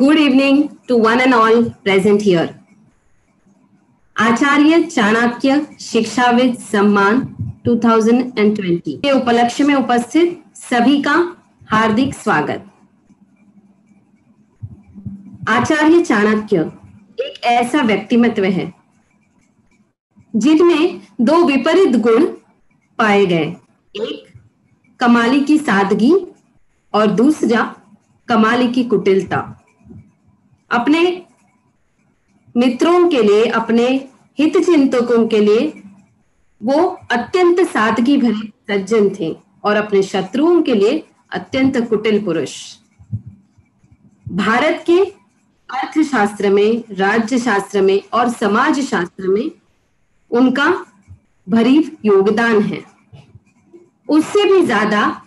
Good evening to one and all present here. आचार्य चाणक्य शिक्षाविद सम्मान 2020 के उपलक्ष्य में उपस्थित सभी का हार्दिक स्वागत। आचार्य चाणक्य एक ऐसा व्यक्तिमत्व है जिनमें दो विपरीत गुण पाए गए, एक कमाली की सादगी और दूसरा कमाली की कुटिलता। अपने मित्रों के लिए, अपने हितचिंतकों के लिए वो अत्यंत सादगी भरे सज्जन थे और अपने शत्रुओं के लिए अत्यंत कुटिल पुरुष। भारत के अर्थशास्त्र में, राज्य शास्त्र में और समाज शास्त्र में उनका भरीव योगदान है। उससे भी ज्यादा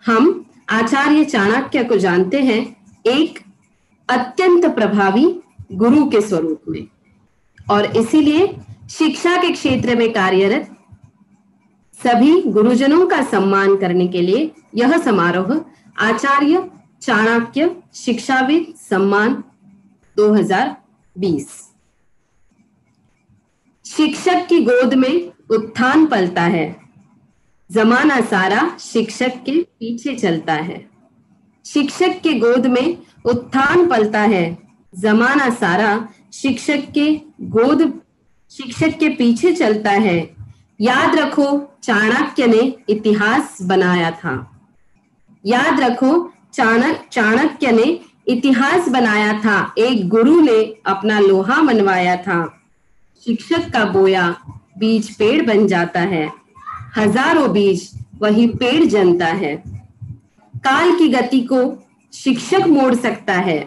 हम आचार्य चाणक्य को जानते हैं एक अत्यंत प्रभावी गुरु के स्वरूप में, और इसीलिए शिक्षा के क्षेत्र में कार्यरत सभी गुरुजनों का सम्मान करने के लिए यह समारोह आचार्य चाणक्य शिक्षाविद सम्मान 2020। शिक्षक की गोद में उत्थान पलता है, जमाना सारा शिक्षक के पीछे चलता है। शिक्षक के गोद में उत्थान पलता है, जमाना सारा शिक्षक के पीछे चलता है। याद रखो चाणक्य ने इतिहास बनाया था। याद रखो चाणक्य ने इतिहास बनाया था। एक गुरु ने अपना लोहा मनवाया था। शिक्षक का बोया बीज पेड़ बन जाता है, हजारों बीज वही पेड़ जनता है। काल की गति को शिक्षक मोड़ सकता है।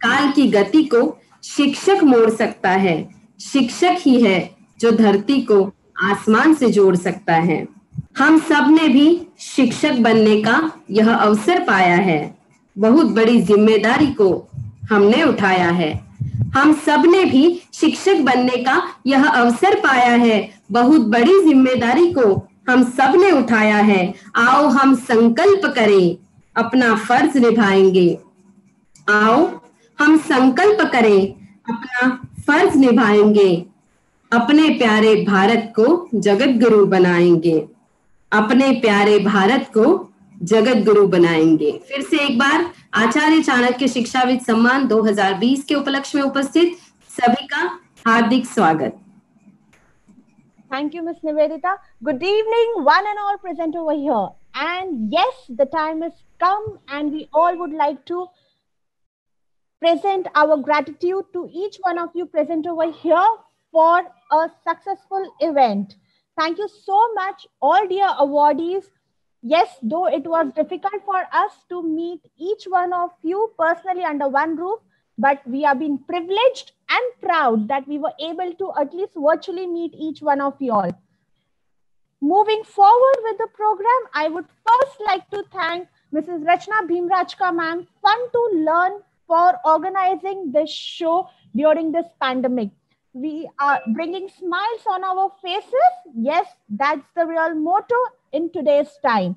काल की गति को शिक्षक मोड़ सकता है। शिक्षक ही है जो धरती को आसमान से जोड़ सकता है। हम सब ने भी शिक्षक बनने का यह अवसर पाया है। बहुत बड़ी जिम्मेदारी को हमने उठाया है। हम सब ने भी शिक्षक बनने का यह अवसर पाया है। बहुत बड़ी जिम्मेदारी को हम सब ने उठाया है। आओ हम संकल्प करें, अपना फर्ज निभाएंगे। आओ हम संकल्प करें, अपना फर्ज निभाएंगे। अपने प्यारे भारत को जगत गुरु बनाएंगे। अपने प्यारे भारत को जगत गुरु बनाएंगे। फिर से एक बार आचार्य चाणक्य शिक्षाविद सम्मान 2020 के उपलक्ष्य में उपस्थित सभी का हार्दिक स्वागत। Thank you, Ms. Nivedita. Good evening, one and all present over here. And yes, the time has come and we all would like to present our gratitude to each one of you present over here for a successful event. Thank you so much, all dear awardees. Yes, though it was difficult for us to meet each one of you personally under one roof, but we have been privileged and proud that we were able to at least virtually meet each one of you all. Moving forward with the program, I would first like to thank Mrs. Rachna Bhimrajka ma'am, Fun to Learn, for organizing this show during this pandemic. We are bringing smiles on our faces. Yes, that's the real motto in today's time.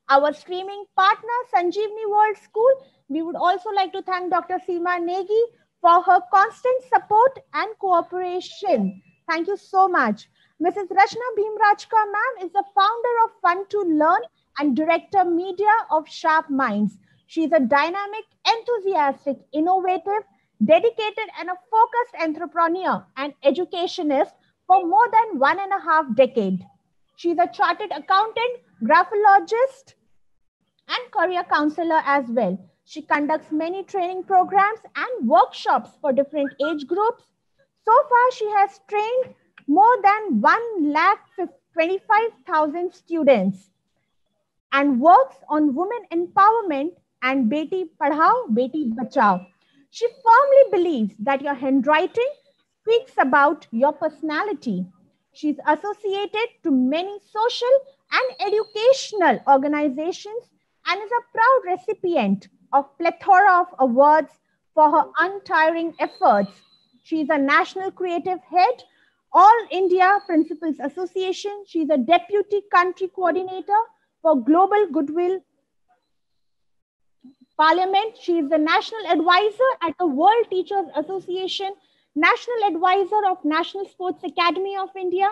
Our streaming partner, Sanjeevani World School, we would also like to thank Dr. Seema Negi for her constant support and cooperation. Thank you so much. Mrs. Rachna Bhimrajka ma'am is the founder of Fun to Learn and director media of Sharp Minds. She is a dynamic, enthusiastic, innovative, dedicated and a focused entrepreneur and educationist for more than 1.5 decades. She is a chartered accountant, graphologist, and career counselor as well. She conducts many training programs and workshops for different age groups. So far, she has trained more than 1,25,000 students and works on women empowerment and Beti Padhao, Beti Bachao. She firmly believes that your handwriting speaks about your personality. She's associated to many social and educational organizations and is a proud recipient of plethora of awards for her untiring efforts. She is a national creative head, All India Principals Association. She is a deputy country coordinator for Global Goodwill Parliament. She is the National Advisor at the World Teachers Association, National Advisor of National Sports Academy of India,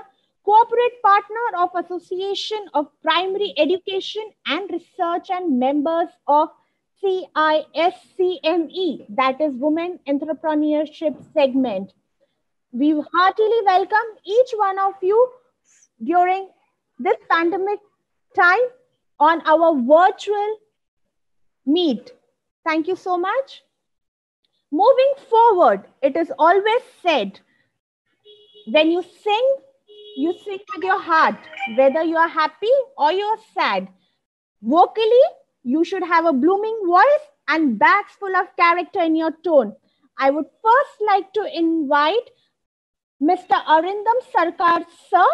Corporate Partner of Association of Primary Education and Research, and members of CISCME, that is Women Entrepreneurship Segment. We heartily welcome each one of you during this pandemic time on our virtual meet. Thank you so much. Moving forward, it is always said, when you sing with your heart, whether you are happy or you're sad. Vocally, you should have a blooming voice and bags full of character in your tone. I would first like to invite Mr. Arindam Sarkar, sir.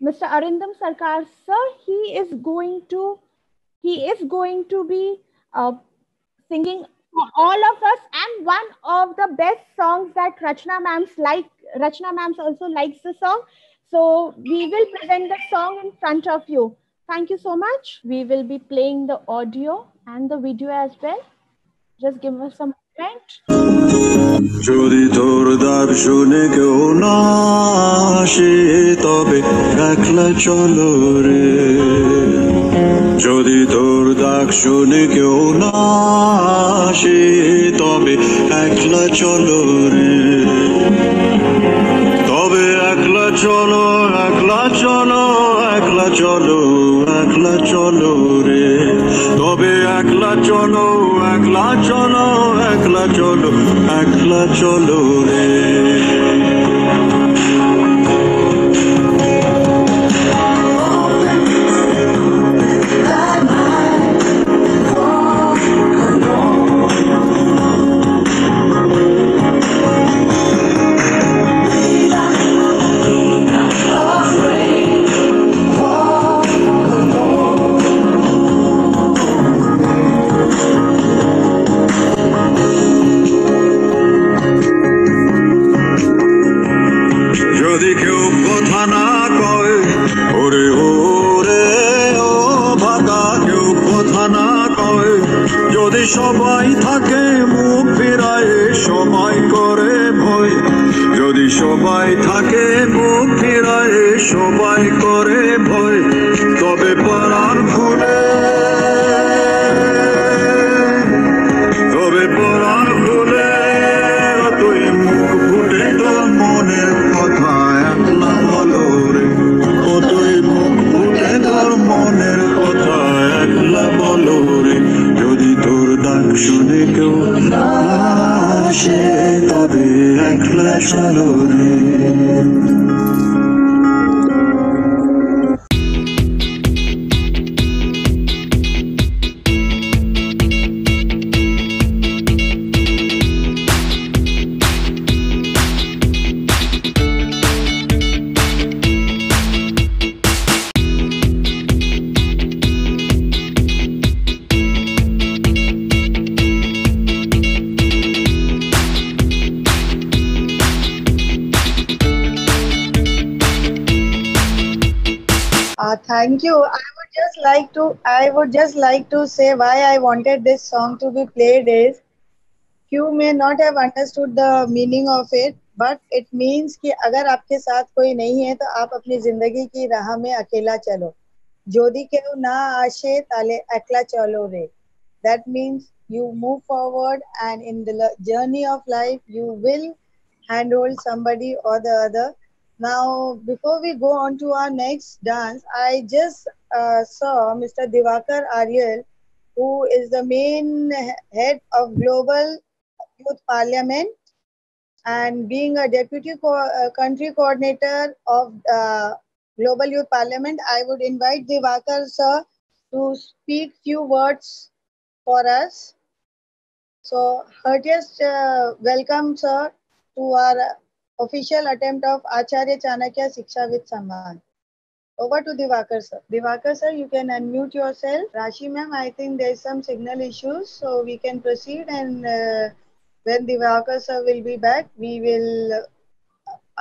Mr. Arindam Sarkar, sir, he is going to be singing for all of us, and one of the best songs that Rachna ma'ams also likes the song. So we will present the song in front of you. Thank you so much. We will be playing the audio and the video as well. Just give us some moment. যদি তোর ডাক শুনে কেউ না আসে তবে একলা চলো রে যদি তোর ডাক শুনে কেউ না আসে তবে একলা চলো রে তবে একলা চলো একলা চলো একলা চলো একলা চলো রে তবে একলা চলো একলা চলো একলা চলো একলা চলো রে সবাই থাকে মুখ ফিরায় সময় করে ভয় যদি সবাই থাকে মুখ ফিরায় সবাই করে ভয় তবে পরাণ খুলে তুই মুখ ফুটে তোর মনের কথা একলা বলো রে ও তুই মুখ ফুটে তোর মনের কথা একলা বলো রে যদি তোর ডাক শুনে কেউ না আসে তবে একলা চলো রে Thank you. I would just like to say why I wanted this song to be played is you may not have understood the meaning of it, but it means कि अगर आपके साथ कोई नहीं है तो आप अपनी जिंदगी की राह में अकेला चलो जोदी केहू ना आशे ताले एकला चलो रे. That means you move forward and in the journey of life you will handhold somebody or the other. Now, before we go on to our next dance, I just saw Mr. Diwakar Aryal, who is the main head of Global Youth Parliament, and being a deputy country coordinator of Global Youth Parliament, I would invite Diwakar sir to speak few words for us. So, heartiest welcome, sir, to our official attempt of Acharya Chanakya Shiksha with Samman. Over to Diwakar sir. Diwakar sir, you can unmute yourself. Rashi ma'am, I think there is some signal issues, so we can proceed, and when Diwakar sir will be back, we will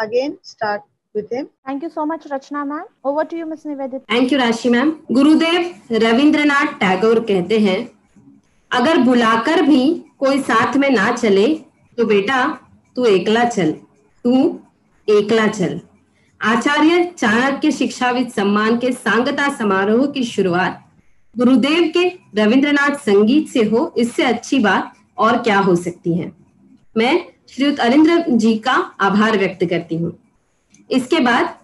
again start with him. Thank you so much, Rachna ma'am. Over to you, Ms. Nivedita. Thank you, Rashi ma'am. Gurudev Rabindranath Tagore कहते हैं, अगर बुलाकर भी कोई साथ में ना चले तो बेटा तू एकला चल, तू एकला चल। आचार्य चाणक्य शिक्षाविद सम्मान के सांगता समारोह की शुरुआत गुरुदेव के रविंद्रनाथ संगीत से हो, इससे अच्छी बात और क्या हो सकती है। मैं श्रीयुत अरिंद्र जी का आभार व्यक्त करती हूँ। इसके बाद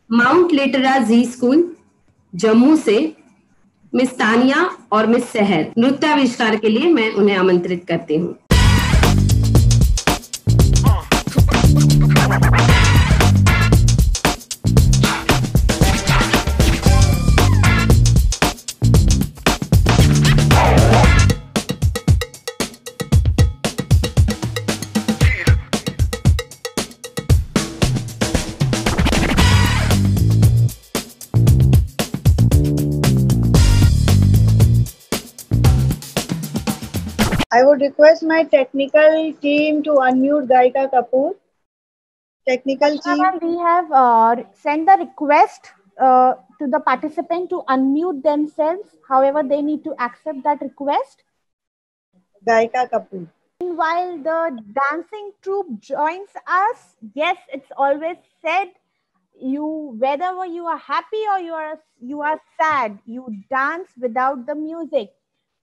माउंट लिटरा जी स्कूल जम्मू से मिस तानिया और मिस सहर नृत्याविष्कार के लिए मैं उन्हें आमंत्रित करती हूँ। I would request my technical team to unmute Gaika Kapoor. Technical team. We have sent the request to the participant to unmute themselves. However, they need to accept that request. Gaika Kapoor. While the dancing troupe joins us, yes, it's always said, whether you are happy or you are sad, you dance without the music.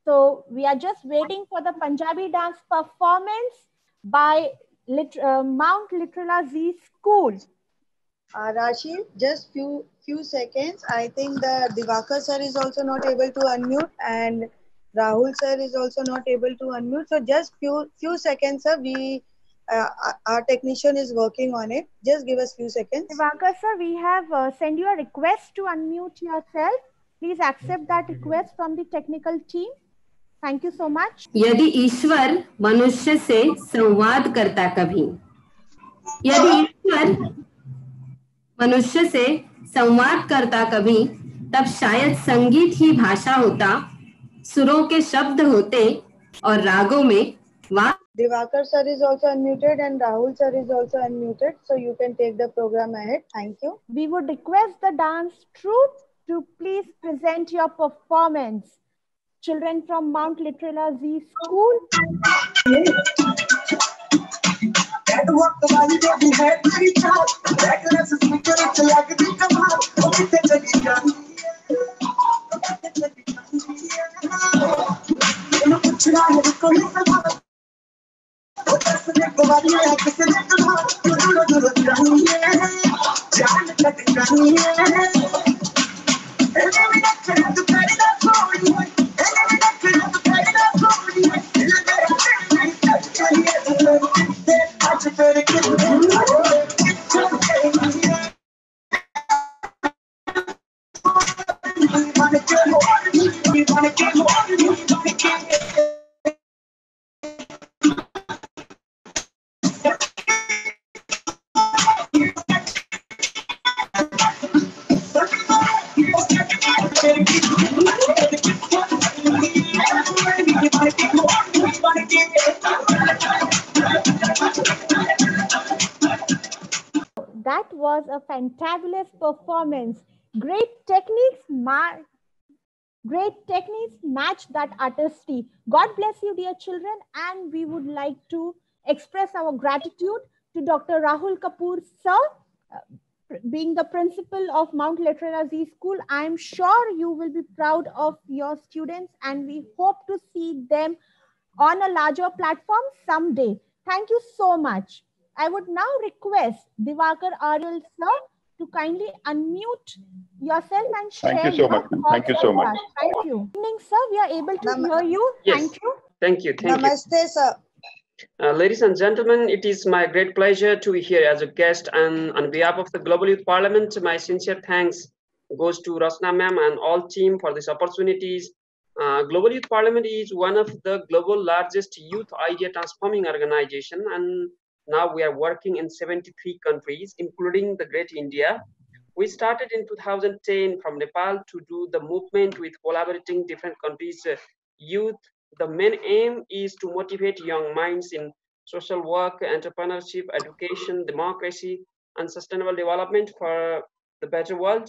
So we are just waiting for the Punjabi dance performance by Mount Litera Z School. Rashi, just few seconds. I think the Divakar sir is also not able to unmute and Rahul sir is also not able to unmute. So just few seconds, sir. Our technician is working on it. Just give us few seconds. Divakar sir, we have sent you a request to unmute yourself. Please accept that request from the technical team. Thank you so much. यदि ईश्वर मनुष्य से संवाद करता कभी, यदि ईश्वर मनुष्य से संवाद करता कभी, तब शायद संगीत ही भाषा होता, सुरों के शब्द होते और रागों में वाह। Divakar sir is also unmuted and Rahul sir is also unmuted, so you can take the program ahead. Thank you. We would request the dance troupe to please present your performance. Children from Mount Litera Z School. That was a fantabulous performance. Great techniques match that artistry. God bless you, dear children, and we would like to express our gratitude to Dr. Rahul Kapoor, sir, being the principal of Mount Litera Z School. I am sure you will be proud of your students, and we hope to see them on a larger platform someday. Thank you so much. I would now request Divakar Aryal sir to kindly unmute yourself and share. Thank you so much. Thank you so much. Thank you. Good evening, sir. We are able to hear you. Yes. Thank you. Thank you. Namaste, sir. Ladies and gentlemen, it is my great pleasure to be here as a guest, and on behalf of the Global Youth Parliament, my sincere thanks goes to Rasna ma'am and all team for these opportunities. Global Youth Parliament is one of the global largest youth idea transforming organization, and now we are working in 73 countries, including the Great India. We started in 2010 from Nepal to do the movement with collaborating different countries' youth. The main aim is to motivate young minds in social work, entrepreneurship, education, democracy, and sustainable development for the better world.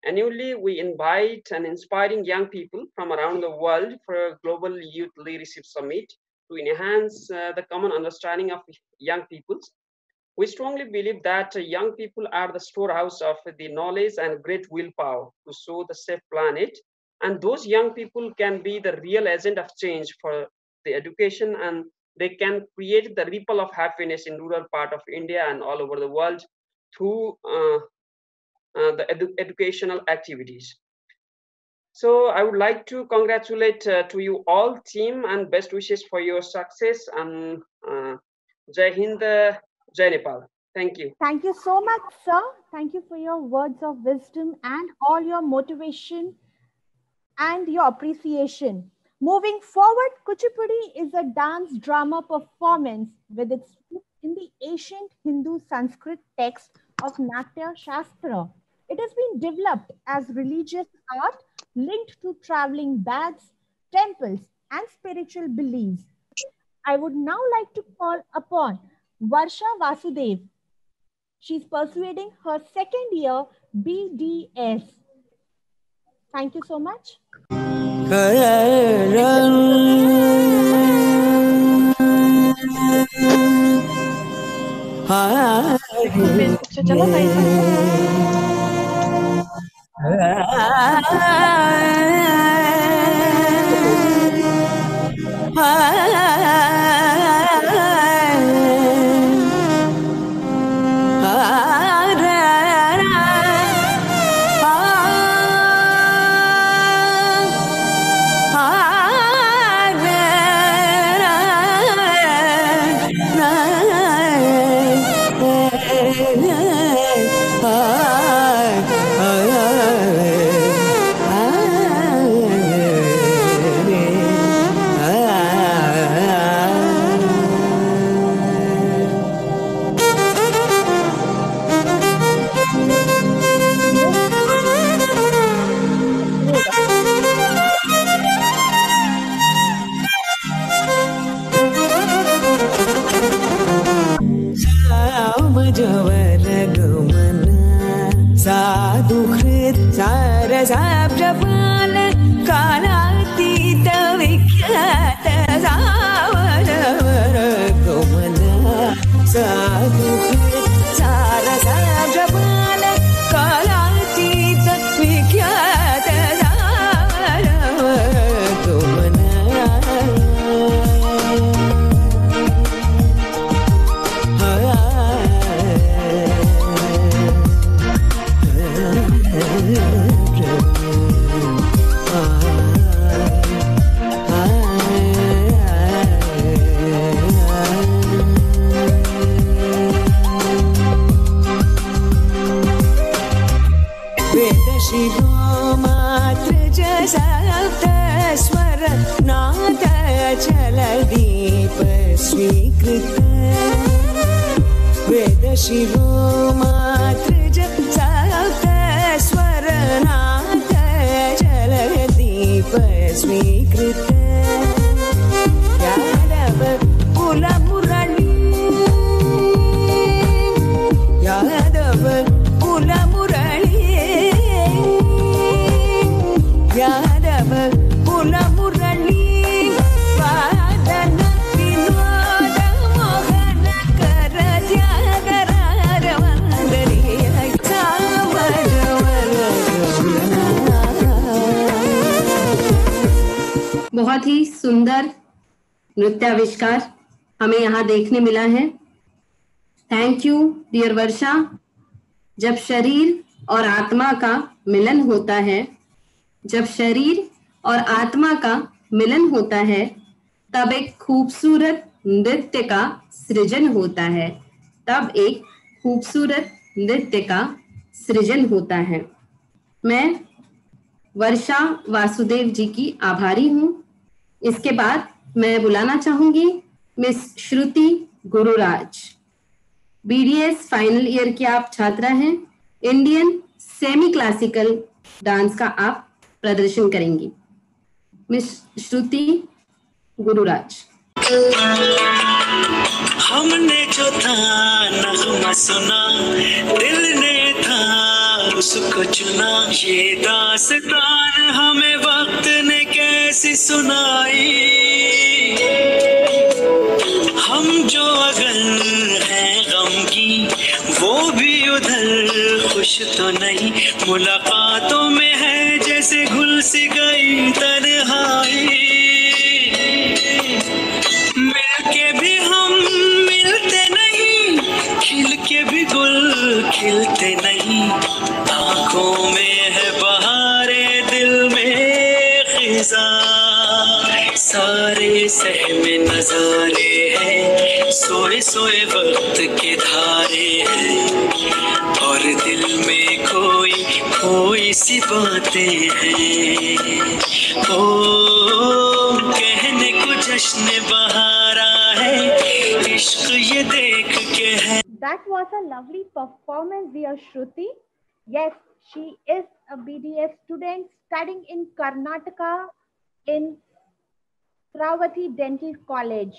Annually, we invite and inspiring young people from around the world for a global youth leadership summit to enhance the common understanding of young peoples. We strongly believe that young people are the storehouse of the knowledge and great willpower to show the safe planet. And those young people can be the real agent of change for the education, and they can create the ripple of happiness in rural part of India and all over the world through the educational activities. So I would like to congratulate to you all team and best wishes for your success, and Jai Hind, Jai Nepal. Thank you. Thank you so much, sir. Thank you for your words of wisdom and all your motivation and your appreciation. Moving forward, Kuchipudi is a dance drama performance with its roots in the ancient Hindu Sanskrit text of Natya Shastra. It has been developed as religious art linked to traveling bags, temples, and spiritual beliefs. I would now like to call upon Varsha Vasudev. She's pursuing her second year BDS. Thank you so much. बहुत ही सुंदर नृत्याविष्कार हमें यहाँ देखने मिला है। Thank you dear वर्षा। जब शरीर और आत्मा का मिलन होता है, जब शरीर और आत्मा का मिलन होता है, तब एक खूबसूरत नृत्य का सृजन होता है, तब एक खूबसूरत नृत्य का सृजन होता है। मैं वर्षा वासुदेव जी की आभारी हूँ। इसके बाद मैं बुलाना चाहूंगी मिस श्रुति गुरुराज। बीडीएस फाइनल ईयर की आप छात्रा हैं। इंडियन सेमी क्लासिकल डांस का आप प्रदर्शन करेंगी। मिस श्रुति गुरुराज। हमने जो था नगमा सुना, दिल ने था उसको चुना। ये दास्तान हमें वक्त ने कैसी सुनाई, हम जो अगर हैं गमगीन वो भी उधर खुश तो नहीं। मुलाकातों में है जैसे घुल सी गई तन्हाई, मिलके भी हम मिलते नहीं, खिल के भी गुल खिलते नहीं। आंखों में है बहारे, दिल में खिजा, सारे सहमे नजारे हैं, सोए सोए वक्त के धारे हैं, और दिल में खोई खोई सी बातें हैं। ओ कहने को जश्न बहारा है, इश्क ये देख के है। That was a lovely performance, dear Shruti. Yes, she is a BDS student studying in Karnataka in Sravati Dental College.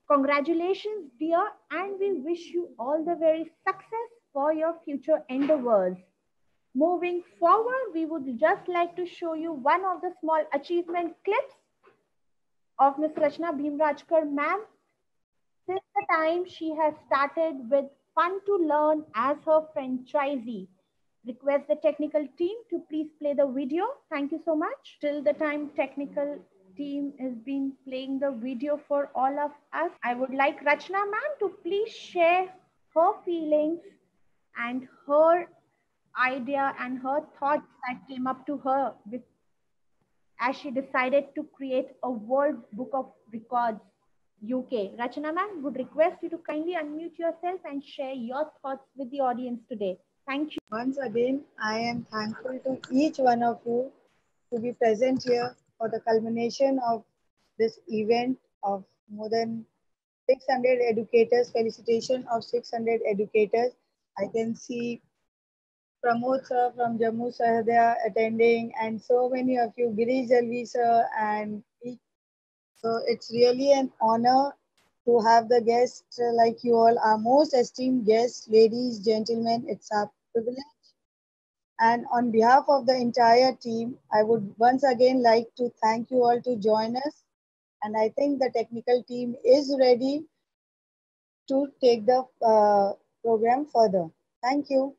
Congratulations, dear, and we wish you all the very success for your future endeavors. Moving forward, we would just like to show you one of the small achievement clips of Ms. Rachna Bhimrajkar ma'am. Since the time she has started with Fun to Learn as her franchisee. Request the technical team to please play the video. Thank you so much. Till the time technical team has been playing the video for all of us, I would like Rachna ma'am to please share her feelings and her idea and her thoughts that came up to her as she decided to create a World Book of Records UK. Rachna ma'am, would request you to kindly unmute yourself and share your thoughts with the audience today. Thank you. Once again, I am thankful to each one of you to be present here for the culmination of this event of more than 600 educators, felicitation of 600 educators. I can see Pramod sir from Jammu Sahadya attending, and so many of you, Girish Jalvi sir, and so it's really an honor to have the guests like you all, our most esteemed guests, ladies, gentlemen. It's our privilege. And on behalf of the entire team, I would once again like to thank you all to join us. And I think the technical team is ready to take the program further. Thank you.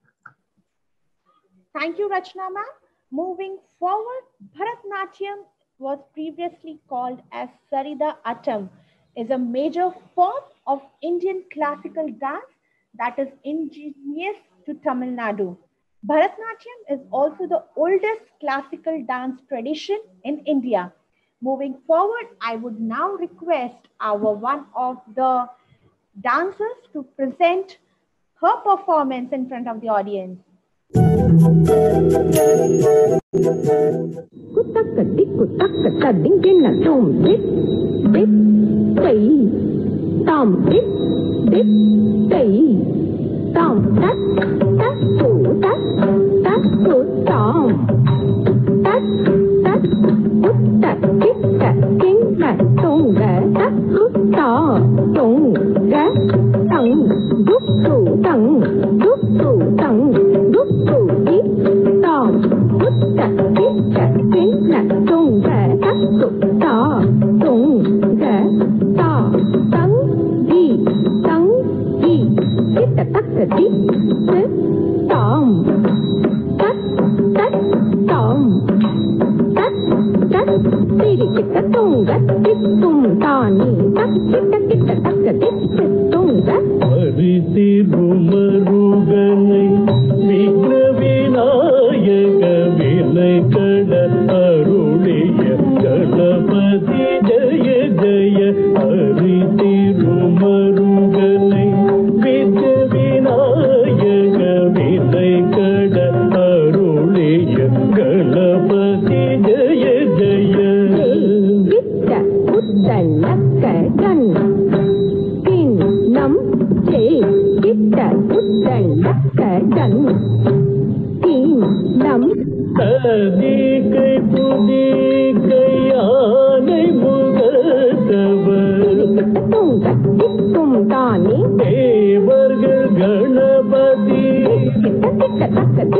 Thank you, Rachna ma'am. Moving forward, Bharatnatyam was previously called as Sarida Attam, is a major form of Indian classical dance that is indigenous to Tamil Nadu. Bharatnatyam is also the oldest classical dance tradition in India. Moving forward, I would now request our one of the dancers to present her performance in front of the audience.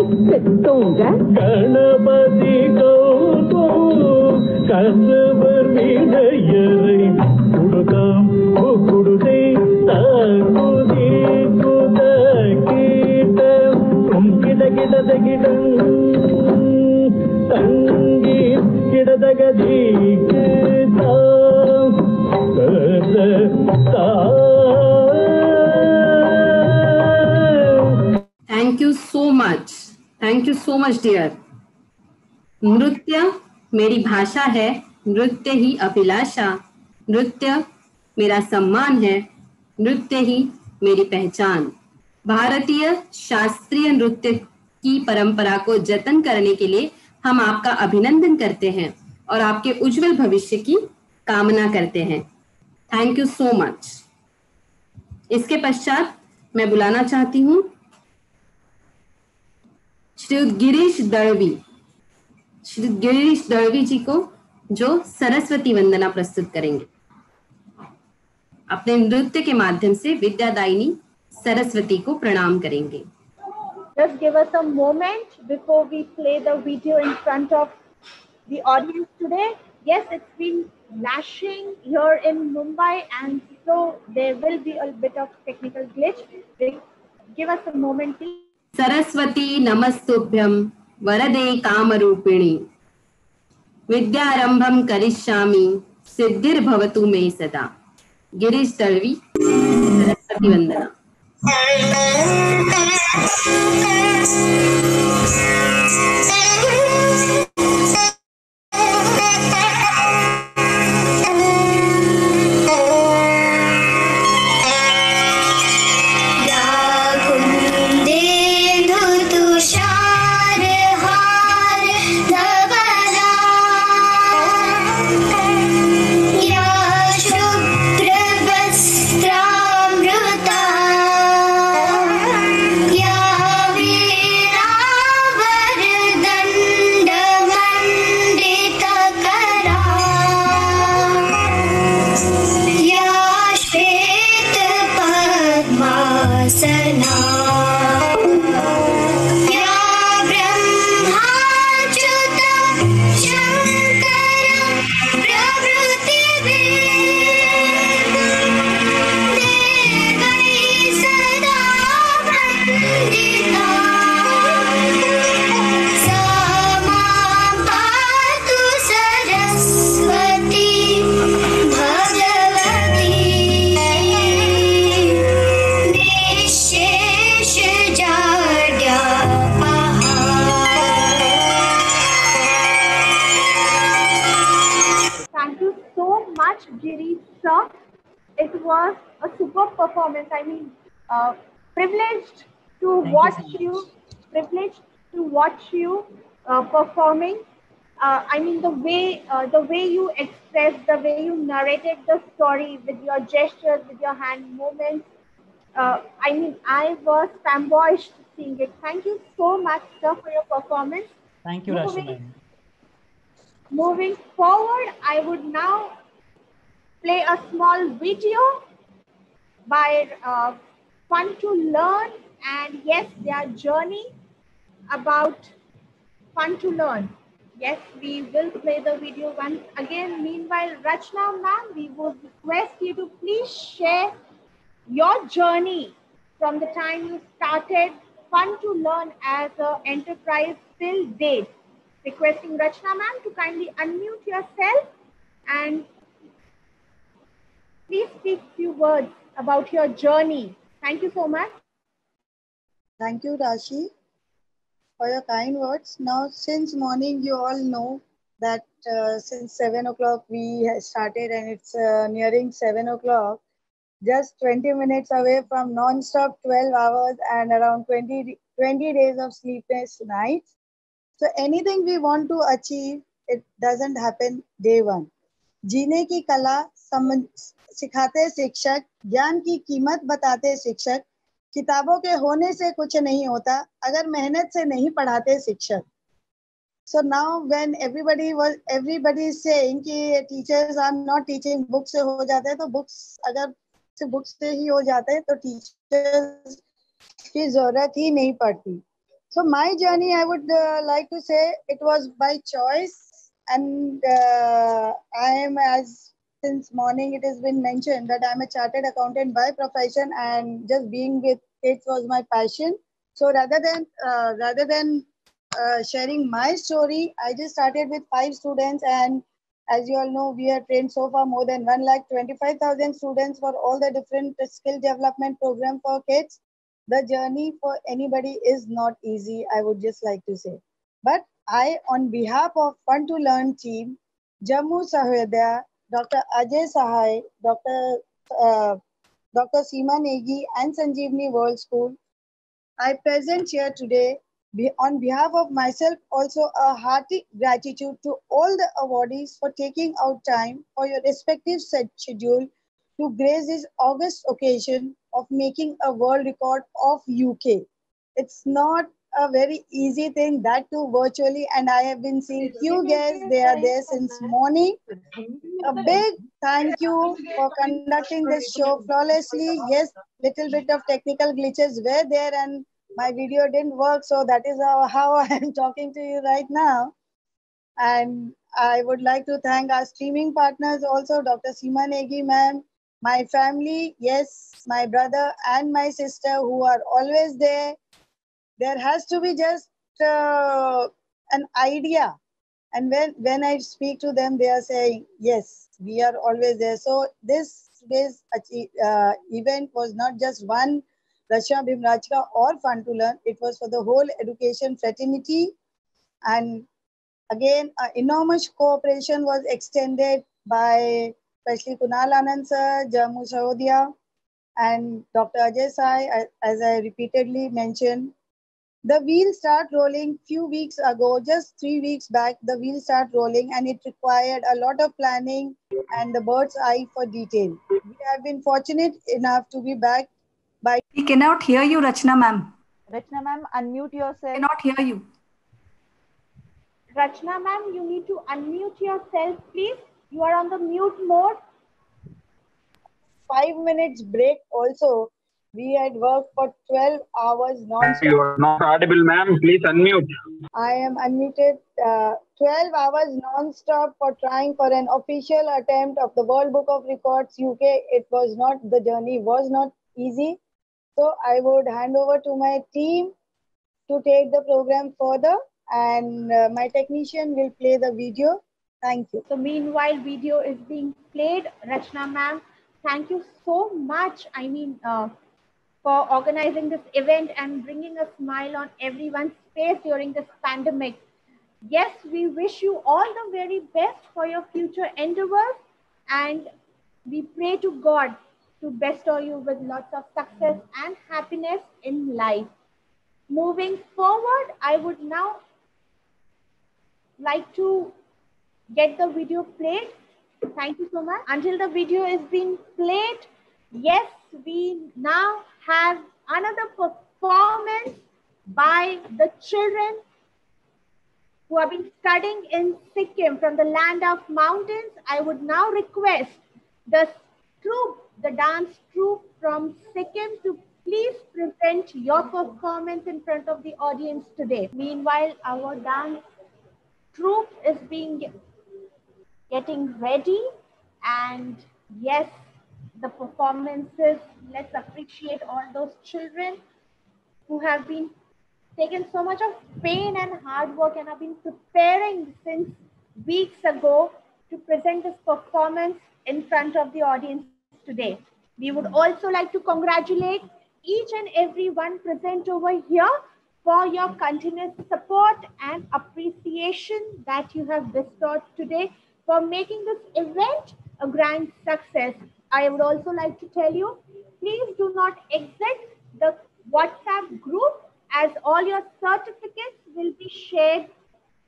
Tunga. Ganapati Gautu Kasavar Vidayare Kudukam Kudute Takudi Kudakitam Kita Kita Takitam Tangi Kita Takadi Kitam Thank you so much. Thank you so much, dear. नृत्य मेरी भाषा है, नृत्य ही अभिलाषा, नृत्य मेरा सम्मान है, नृत्य ही मेरी पहचान। भारतीय शास्त्रीय नृत्य की परंपरा को जतन करने के लिए हम आपका अभिनंदन करते हैं और आपके उज्जवल भविष्य की कामना करते हैं। Thank you so much. इसके पश्चात मैं बुलाना चाहती हूँ श्री गिरीश दळवी, श्री गिरीश दळवी जी को, जो सरस्वती वंदना प्रस्तुत करेंगे। अपने नृत्य के माध्यम से विद्यादायिनी सरस्वती को प्रणाम करेंगे। Just give us a moment before we play the video in front of the audience today. Yes, it's been lashing here in Mumbai, and so there will be a bit of technical glitch. Give us a moment, please. Saraswati नमस्तुभ्यं वरदे कामरूपिणी विद्यारंभं करिष्यामि सिद्धिर्भवतु मे सदा। गिरीश दळवी, सरस्वती वंदना। It was a superb performance. I mean, privileged to watch you performing. I mean, the way you expressed, the way you narrated the story with your gestures, with your hand movements. I mean, I was fambushed seeing it. Thank you so much, sir, for your performance. Thank you, Rashi. Moving forward, I would now play a small video by Fun to Learn, and yes, their journey about Fun to Learn. Yes, we will play the video once again. Meanwhile, Rachna ma'am, we would request you to please share your journey from the time you started Fun to Learn as an enterprise till date. Requesting Rachna ma'am to kindly unmute yourself and please speak few words about your journey. Thank you so much. Thank you, Rashi, for your kind words. Now, since morning, you all know that since 7 o'clock we started and it's nearing 7 o'clock, just 20 minutes away from non-stop 12 hours and around 20 days of sleepless nights. So anything we want to achieve, it doesn't happen day one. जीने की कला सिखाते शिक्षक, ज्ञान की कीमत बताते शिक्षक, किताबों के होने से कुछ नहीं होता अगर मेहनत से नहीं पढ़ाते शिक्षक. So now when everybody is saying कि teachers are not teaching, books से हो जाता है, तो books अगर books से ही हो जाता है तो teachers की जरूरत ही नहीं पड़ती. So my journey, I would like to say, it was by choice, and I am, as since morning it has been mentioned, that I'm a chartered accountant by profession, and just being with kids was my passion. So rather than sharing my story, I just started with 5 students, and as you all know, we have trained so far more than 1,25,000 students for all the different skill development program for kids. The journey for anybody is not easy, I would just like to say. But I, on behalf of Fun to Learn team, Jammu Sahodaya, Dr. Ajay Sahai, uh, Dr. Seema Negi, and Sanjeevani World School, I present here today on behalf of myself also a hearty gratitude to all the awardees for taking out time for your respective set schedule to grace this August occasion of making a world record of UK. It's not a very easy thing, that too virtually, and I have been seeing few guests, they are there since morning. A big thank you for conducting this show flawlessly. Yes, little bit of technical glitches were there and my video didn't work, so that is how I am talking to you right now. And I would like to thank our streaming partners also, Dr. Seema Negi ma'am, my family, yes, my brother and my sister who are always there. There has to be just an idea, and when I speak to them, they are saying, yes, we are always there. So this today's event was not just one Rachna Bhimrajka or Fun to Learn. It was for the whole education fraternity. And again, enormous cooperation was extended by especially Kunal Anand sir, Jammu Sahodaya, and Dr. Ajay Sai, as I repeatedly mentioned. The wheel start rolling few weeks ago, just 3 weeks back, the wheel start rolling, and it required a lot of planning and the bird's eye for detail. We have been fortunate enough to be back by... We cannot hear you, Rachna ma'am. Rachna ma'am, unmute yourself. Cannot hear you. Rachna ma'am, you need to unmute yourself, please. You are on the mute mode. 5 minutes break also. We had worked for 12 hours non-stop. You are not audible, ma'am. Please unmute. I am unmuted. 12 hours non-stop for trying for an official attempt of the World Book of Records UK. It was not, the journey was not easy. So I would hand over to my team to take the program further, and my technician will play the video. Thank you. So meanwhile, video is being played. Rachna ma'am, thank you so much. For organizing this event and bringing a smile on everyone's face during this pandemic. Yes, we wish you all the very best for your future endeavors, and we pray to God to bestow you with lots of success and happiness in life. Moving forward, I would now like to get the video played. Thank you so much. Until the video is being played, yes, we now have another performance by the children who have been studying in Sikkim from the land of mountains. I would now request the troupe, the dance troupe from Sikkim, to please present your performance in front of the audience today. Meanwhile, our dance troupe is getting ready, and yes, the performances, let's appreciate all those children who have been taken so much of pain and hard work and have been preparing since weeks ago to present this performance in front of the audience today. We would also like to congratulate each and every one present over here for your continuous support and appreciation that you have bestowed today for making this event a grand success. I would also like to tell you, please do not exit the WhatsApp group, as all your certificates will be shared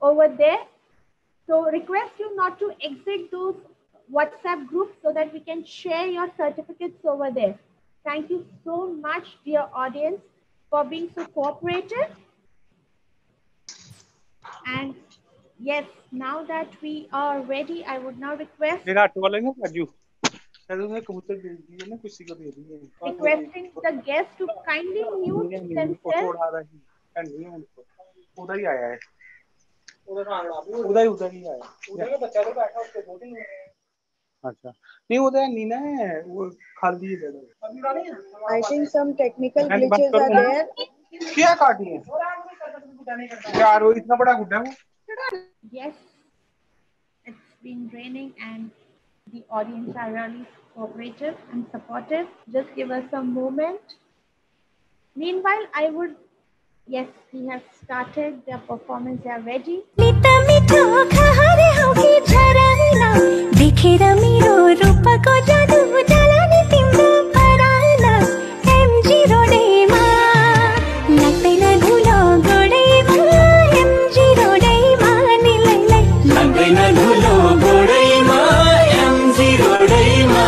over there. So request you not to exit those WhatsApp groups so that we can share your certificates over there. Thank you so much, dear audience, for being so cooperative. And yes, now that we are ready, I would now request requesting the guests to kindly mute themselves नहीं उनको उधर ही आया है, उधर ही आया, उधर में बच्चा तो बैठा उसके 2-3 हुए हैं। अच्छा नहीं उधर नीना है वो खाली है इधर। I think some technical glitches are there. क्या काटी है यार, वो इतना बड़ा गुड्डा है वो। Yes, it's been raining and the audience are really cooperative and supportive. Just give us a moment. Meanwhile, I would, yes, we have started their performance. They are ready. देखेर मेरो रूपको जादु जलानी तिम्रो पराला एमजी रोडैमा लाग्दैन धुलो गोडैमा एमजी रोडैमा निलैलाई लाग्दैन धुलो गोडैमा MG रोडैमा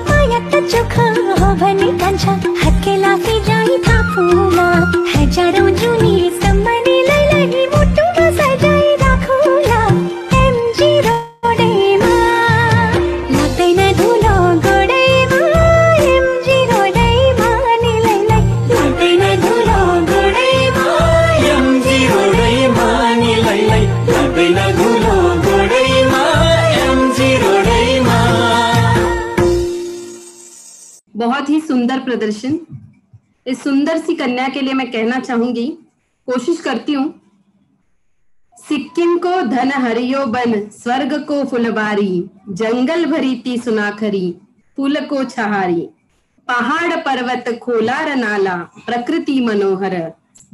माया त चोखो हो भनी कान्छ हातके लाफी जाई थापुमा हजारौं जुनी सम्मनीलाई लागि मुटुमा सजाई राखुला एमजी रोडैमा लाग्दैन धुलो गोडैमा एमजी रोडैमा निलैलाई लाग्दैन धुलो गोडैमा एमजी रोडैमा निलैलाई लाग्दैन धुलो गोडैमा एमजी रोडैमा। बहुत ही सुंदर प्रदर्शन। इस सुंदर सी कन्या के लिए मैं कहना चाहूंगी, कोशिश करती हूँ, सिक्किम को धन हरियो बन स्वर्ग को फुलबारी जंगल भरी ती सुनाखरी फूल को छहारी पहाड़ पर्वत खोलार नाला प्रकृति मनोहर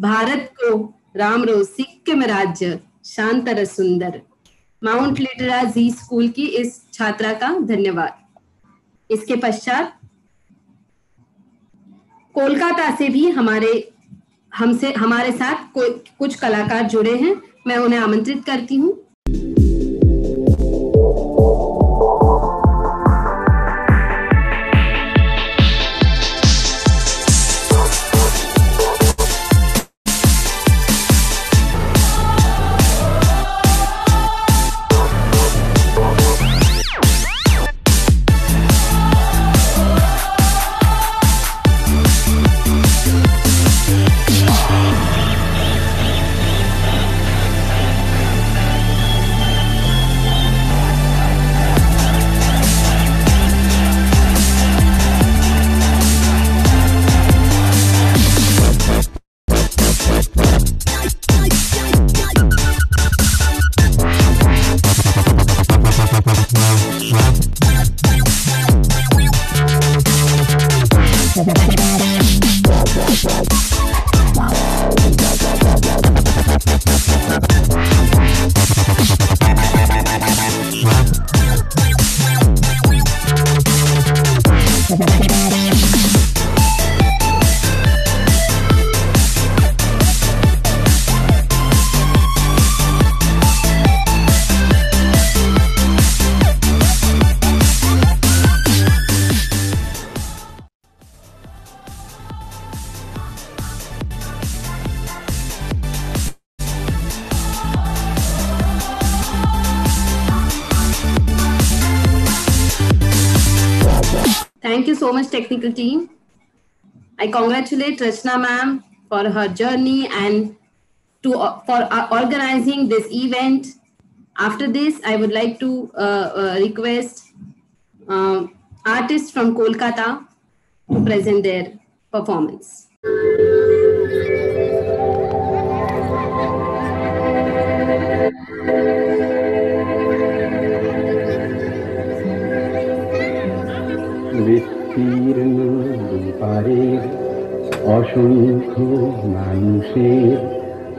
भारत को रामरो सिक्किम राज्य शांतर सुंदर। माउंट लिटरा जी स्कूल की इस छात्रा का धन्यवाद। इसके पश्चात कोलकाता से भी हमारे साथ कुछ कलाकार जुड़े हैं, मैं उन्हें आमंत्रित करती हूँ। Thank you so much, technical team. I congratulate Rachna ma'am for her journey and for organizing this event. After this, I would like to request artists from Kolkata to present their performance. বিস্তীর্ণ দুপারের অসংখ্য মানুষের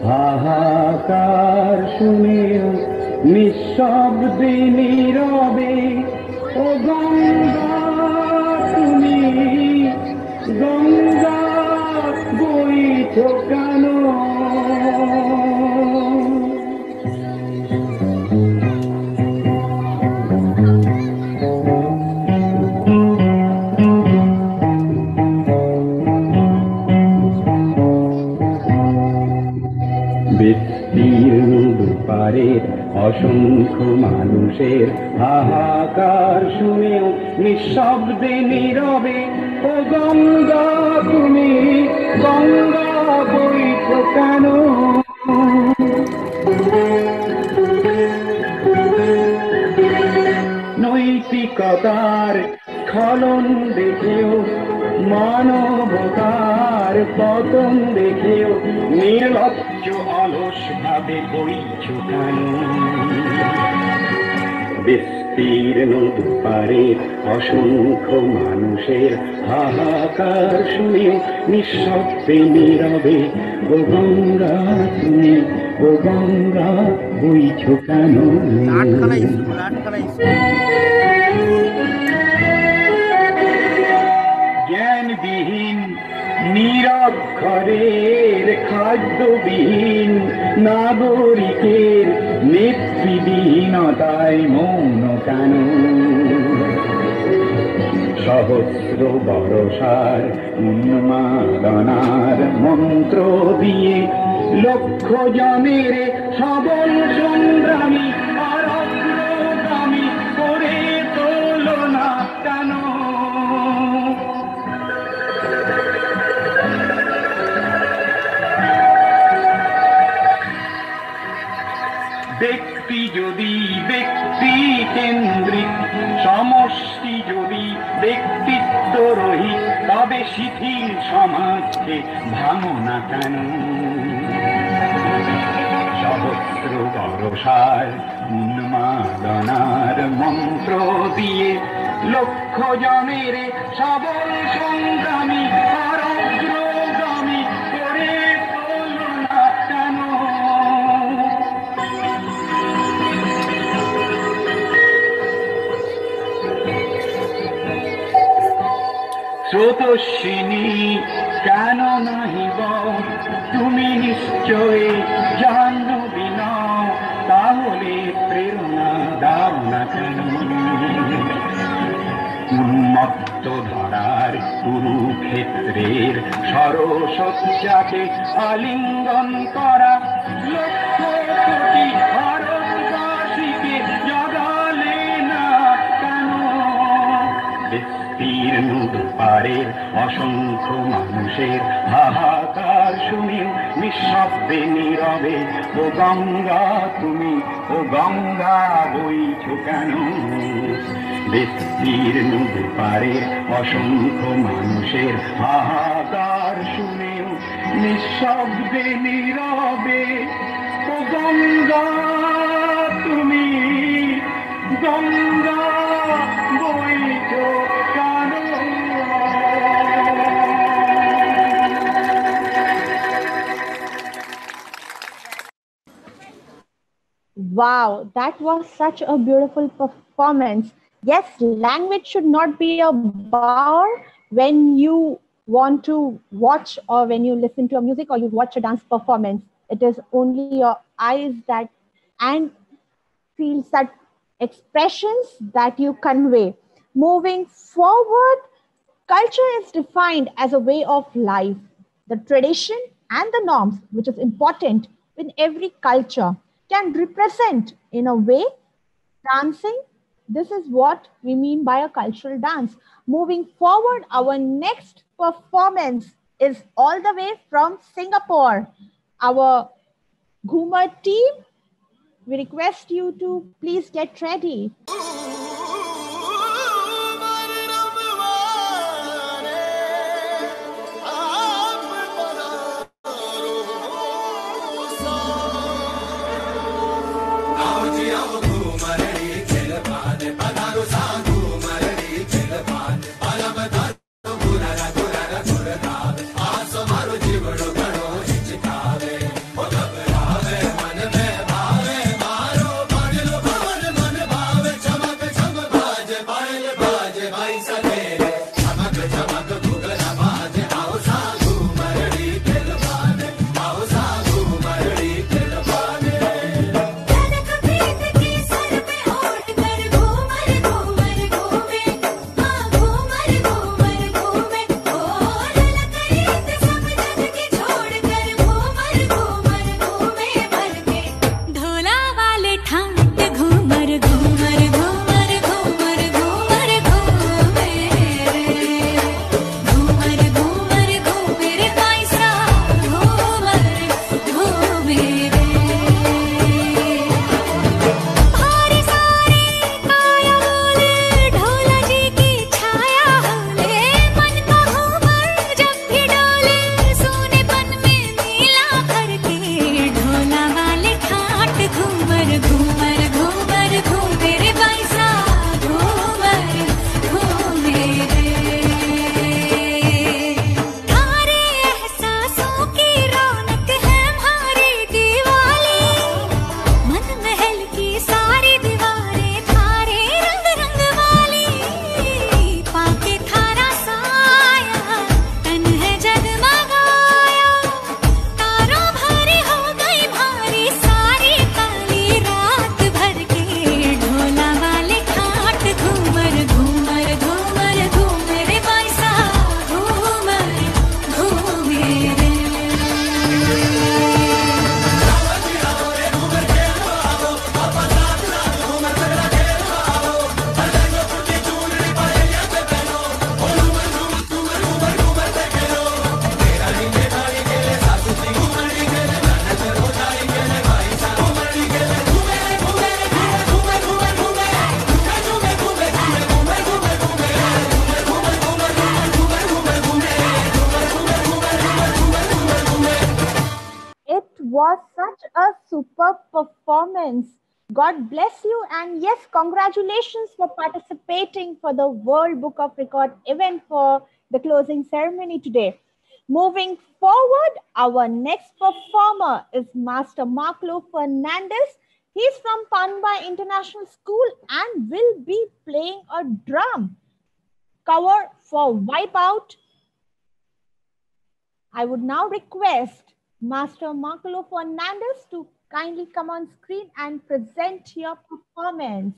হাহাকার শুনেও নিঃশব্দে নীরবে ও গঙ্গা তুমি গঙ্গা বইছো কেন? অসংখ্য মানুষের হাহাকার শুনেও নিঃশব্দে নীরবে ও গঙ্গা তুমি গঙ্গা বইছো কেন নৈতিকতার স্খলন দেখেও মানবতার পতন দেখেও নির্লজ্জ অলস ভাবে বইছো কেন বিস্তীর্ণ দুপারে অসংখ্য মানুষের হাহাকার শুনেও নিঃশব্দে নীরবে ও গঙ্গা তুমি ও গঙ্গা বইছো কেন জ্ঞানবিহীন নিরক্ষরের খাদ্যবিহীন নাগরিকের নেতৃবিহীনতায় মৌন কেন সহস্র বরষার উন্মাদনার মন্ত্র দিয়ে লক্ষ জনের সবল সংগ্রামী আর অগ্রগামী করে তোলো না কেন ব্যক্তি যদি ব্যক্তি কেন্দ্রিক সমষ্টি যদি ব্যক্তিত্ব রহিত তবে শিথিল সমাজকে ভাঙো না কেন সহস্র বরষার উন্মাদনার মন্ত্র দিয়ে লক্ষ জনের সবল সংগ্রামী আর অগ্রগামী করে তোলো না কেন স্রোতস্বিনী কেন নাহিব তুমি নিশ্চয় জাহ্নবী নও তাহলে প্রেরণা দাও না কেন উন্মত্ত ধরার কুরুক্ষেত্রের সরসজ্জাকে আলিঙ্গন করা লক্ষ কোটি ভারতবাসীকে জগালে না কেন বিস্তীর্ণ দুপারের অসংখ্য মানুষের হাহাকার শুনেও নিঃশব্দে নীরবে ও গঙ্গা তুমি ও গঙ্গা বইছো কেন বিস্তীর্ণ দুপারের অসংখ্য মানুষের হাহাকার শুনেও নিঃশব্দে নীরবে ও গঙ্গা তুমি গঙ্গা বইছো কেন Wow, that was such a beautiful performance. Yes, language should not be a bar when you want to watch or when you listen to a music or you watch a dance performance. It is only your eyes that and feels that expressions that you convey. Moving forward, culture is defined as a way of life, the tradition and the norms, which is important in every culture, can represent in a way dancing. This is what we mean by a cultural dance. Moving forward, our next performance is all the way from Singapore. Our Ghumar team, we request you to please get ready. Ghoomar Ghoomar Ghoomar Ghoomar Ghoomar was such a superb performance. God bless you. And yes, congratulations for participating for the World Book of Record event for the closing ceremony today. Moving forward, our next performer is Master Marklo Fernandez. He's from Panbai International School and will be playing a drum cover for Wipeout. I would now request Master Marklo Fernandez to kindly come on screen and present your performance.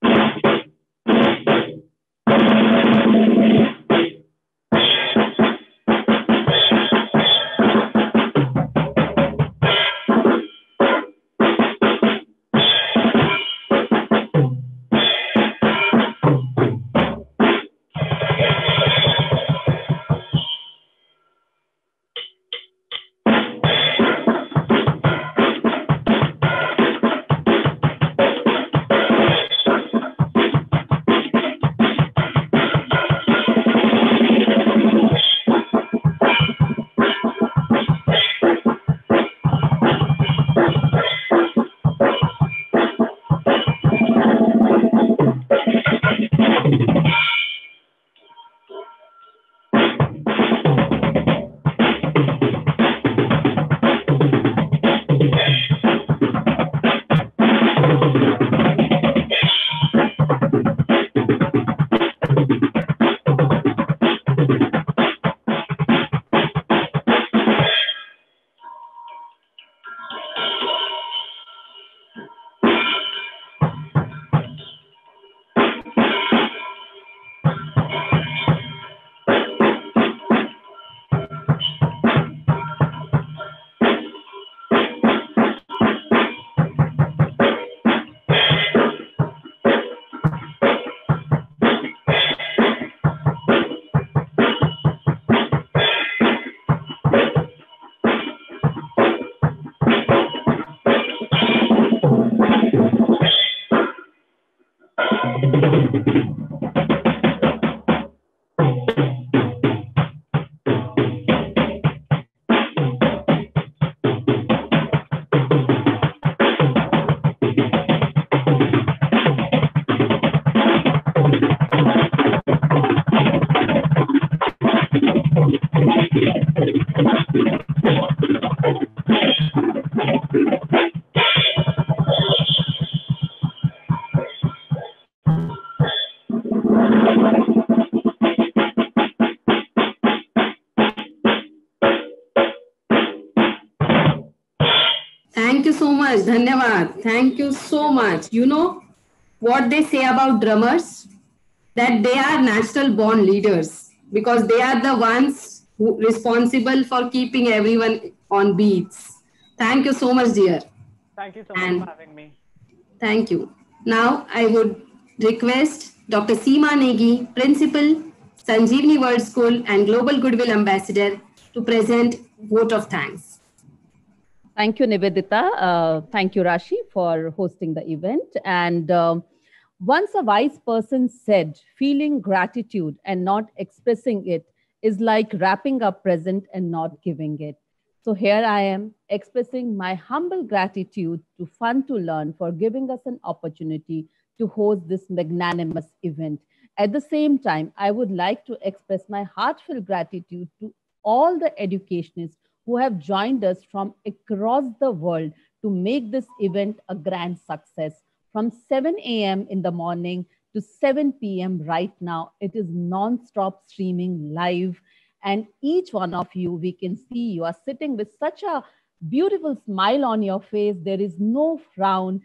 Thank you so much. Dhanyavad. Thank you so much. You know what they say about drummers? That they are natural born leaders because they are the ones who responsible for keeping everyone on beats. Thank you so much, dear. Thank you so much for having me. Thank you. Now I would request Dr. Seema Negi, Principal, Sanjeevani World School and Global Goodwill Ambassador to present vote of thanks. Thank you, Nivedita. Thank you, Rashi, for hosting the event. And once a wise person said, feeling gratitude and not expressing it is like wrapping a present and not giving it. So here I am expressing my humble gratitude to Fun to Learn for giving us an opportunity to host this magnanimous event. At the same time, I would like to express my heartfelt gratitude to all the educationists who have joined us from across the world to make this event a grand success. From 7 a.m. in the morning to 7 p.m. right now, it is non-stop streaming live. And each one of you, we can see you are sitting with such a beautiful smile on your face. There is no frown.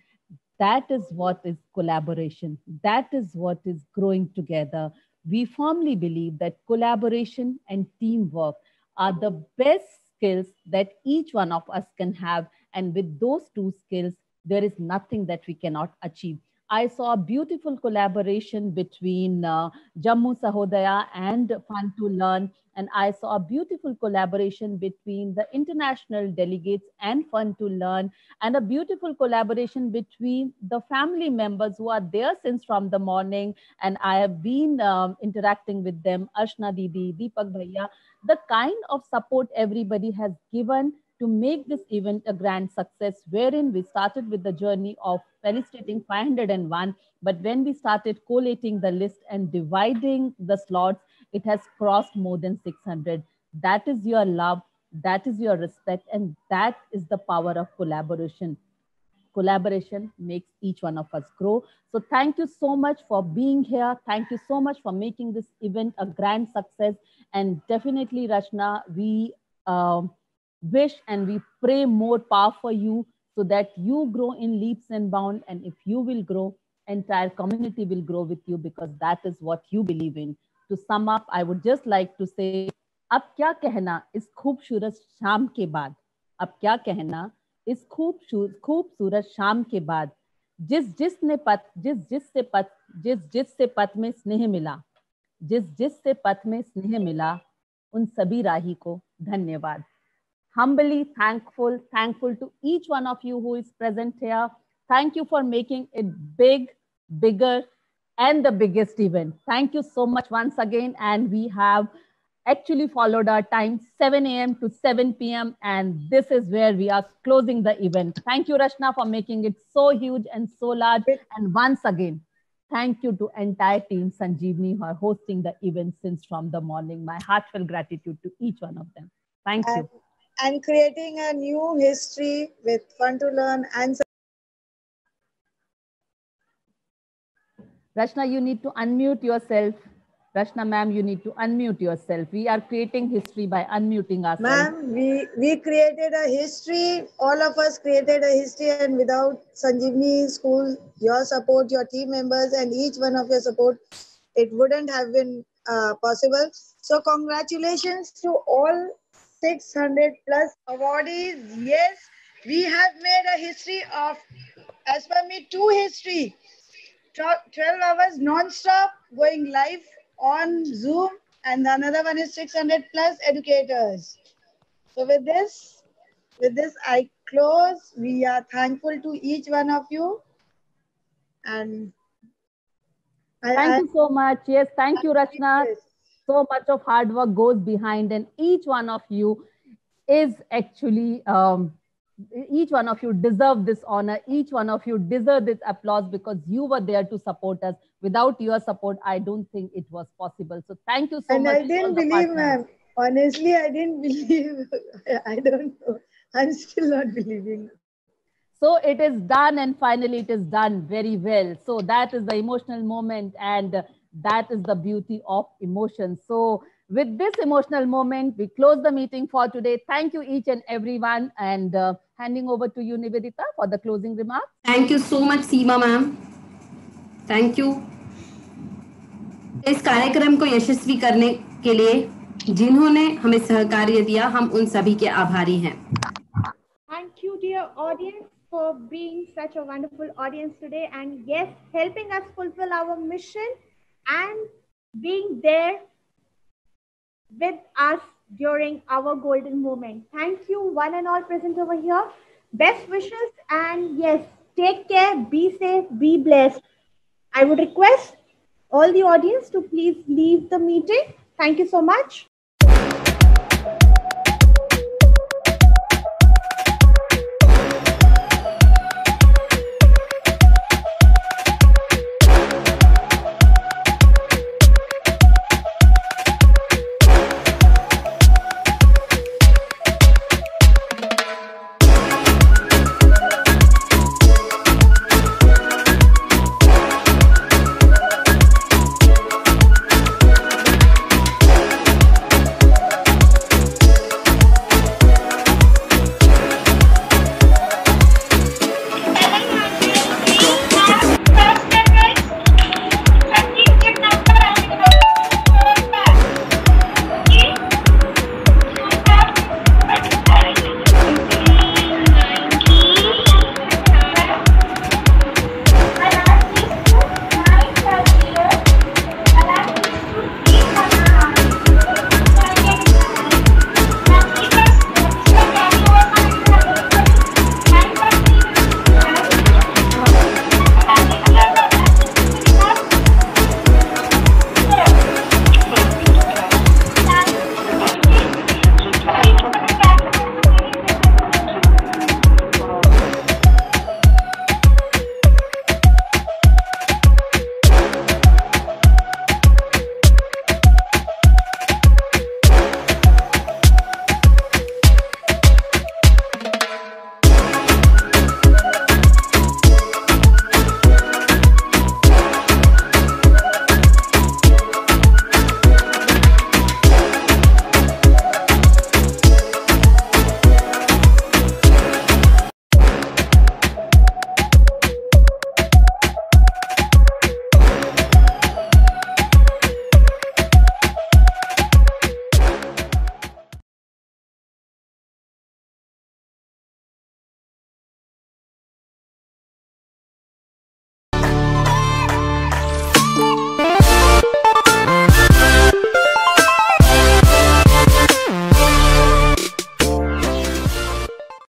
That is what is collaboration. That is what is growing together. We firmly believe that collaboration and teamwork are the best skills that each one of us can have. And with those two skills, there is nothing that we cannot achieve. I saw a beautiful collaboration between Jammu Sahodaya and Fun to Learn. And I saw a beautiful collaboration between the international delegates and Fun to Learn, and a beautiful collaboration between the family members who are there since from the morning. And I have been interacting with them, Arshna Didi, Deepak Bhaiya. The kind of support everybody has given to make this event a grand success, wherein we started with the journey of felicitating 501, but when we started collating the list and dividing the slots, it has crossed more than 600. That is your love, that is your respect, and that is the power of collaboration. Collaboration makes each one of us grow. So thank you so much for being here. Thank you so much for making this event a grand success. And definitely, Rachna, we wish and we pray more power for you so that you grow in leaps and bounds. And if you will grow, entire community will grow with you, because that is what you believe in. To sum up, I would just like to say, अब क्या कहना इस खूबसूरत शाम के बाद, अब क्या कहना इस खूबसूरत शाम के बाद, जिससे पथ में स्नेह मिला, जिससे पथ में स्नेह मिला, उन सभी राही को धन्यवाद. Humbly thankful to each one of you who is present here. Thank you for making it bigger, and the biggest event. Thank you so much once again. And we have actually followed our time, 7 a.m. to 7 p.m. And this is where we are closing the event. Thank you, Rachna, for making it so huge and so large. And once again, thank you to entire team Sanjeevani who are hosting the event since from the morning. My heartfelt gratitude to each one of them. Thank you. And creating a new history with Fun to Learn and Rachna, you need to unmute yourself. Rachna ma'am, you need to unmute yourself. We are creating history by unmuting ourselves. Ma'am, we created a history. All of us created a history, and without Sanjeevani School, your support, your team members, and each one of your support, it wouldn't have been possible. So congratulations to all 600 plus awardees. Yes, we have made a history of, as per me, 2 history. 12 hours non-stop going live on Zoom, and another one is 600 plus educators. So with this I close. We are thankful to each one of you. And thank you so much. Yes, thank you, Rachna. So much of hard work goes behind, and each one of you is actually, each one of you deserve this honor. Each one of you deserve this applause because you were there to support us. Without your support, I don't think it was possible. So thank you so much. And I didn't believe, ma'am. Honestly, I didn't believe. I don't know. I'm still not believing. So it is done, and finally it is done very well. So that is the emotional moment, and that is the beauty of emotion. So with this emotional moment, we close the meeting for today. Thank you each and everyone, and handing over to you, Nivedita, for the closing remarks. Thank you so much, Seema ma'am. Thank you. इस कार्यक्रम को यशस्वी करने के लिए जिन्होंने हमें सहकार्य दिया, हम उन सभी के आभारी हैं. Thank you, dear audience, for being such a wonderful audience today, and yes, helping us fulfill our mission and being there with us during our golden moment. Thank you, one and all present over here. Best wishes, and yes, take care, be safe, be blessed. I would request all the audience to please leave the meeting. Thank you so much.